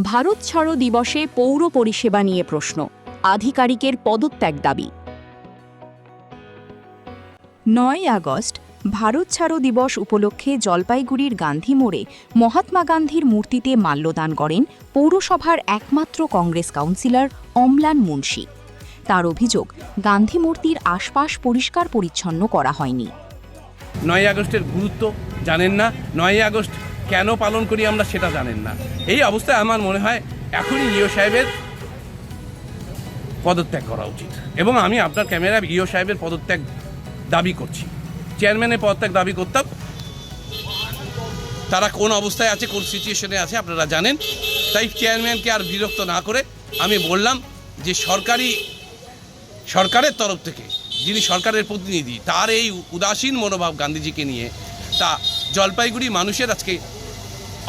ভারত ছাড়ো দিবসে পৌর পরিষেবা নিয়ে প্রশ্ন, আধিকারিকের পদত্যাগ দাবি। 9 আগস্ট ভারত ছাড়ো দিবস উপলক্ষে জলপাইগুড়ির গান্ধী মোড়ে মহাত্মা গান্ধীর মূর্তিতে মাল্যদান করেন পৌরসভার একমাত্র কংগ্রেস কাউন্সিলর অম্লান মুন্সি। তার অভিযোগ, গান্ধী মূর্তির আশপাশ পরিষ্কার পরিচ্ছন্ন করা হয়নি। 9 আগস্টের গুরুত্ব জানেন না, 9 আগস্ট কেন পালন করি আমরা সেটা জানেন না। এই অবস্থায় আমার মনে হয় এখনই ইও সাহেবের পদত্যাগ করা উচিত, এবং আমি আপনার ক্যামেরায় ইও সাহেবের পদত্যাগ দাবি করছি। চেয়ারম্যানের পদত্যাগ দাবি করতাম। তারা কোন অবস্থায় আছে, কোন সিচুয়েশনে আছে আপনারা জানেন। তাই চেয়ারম্যানকে আর বিরক্ত না করে আমি বললাম যে সরকারের তরফ থেকে যিনি সরকারের প্রতিনিধি, তার এই উদাসীন মনোভাব গান্ধীজিকে নিয়ে, তা জলপাইগুড়ি মানুষের আজকে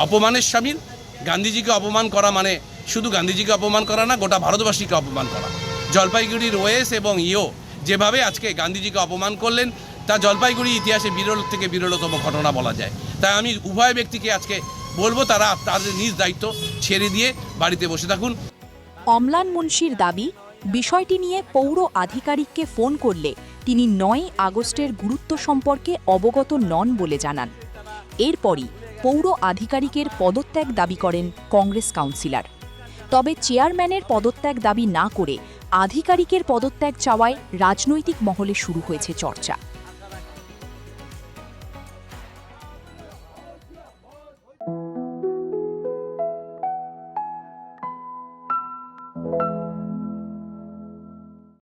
অপমানের শামিল। গান্ধীজিকে অপমান করা মানে শুধু গান্ধীজিকে অপমান করা না, গোটা ভারতবাসীকে অপমান করা। জলপাইগুড়ির ওয়েস এবং ইও যেভাবে আজকে গান্ধীজিকে অপমান করলেন, তা জলপাইগুড়ি ইতিহাসে বিরল থেকে বিরলতম ঘটনা বলা যায়। তাই আমি উভয় ব্যক্তিকে আজকে বলবো তারা তাদের নিজ দায়িত্ব ছেড়ে দিয়ে বাড়িতে বসে থাকুন। অম্লান মুন্সির দাবি, বিষয়টি নিয়ে পৌর আধিকারিককে ফোন করলে তিনি 9 আগস্টের গুরুত্ব সম্পর্কে অবগত নন বলে জানান। এরপরই পৌর আধিকারিকের পদত্যাগ দাবি করেন কংগ্রেস কাউন্সিলর। তবে চেয়ারম্যানের পদত্যাগ দাবি না করে আধিকারিকের পদত্যাগ চাওয়ায় রাজনৈতিক মহলে শুরু হয়েছে চর্চা।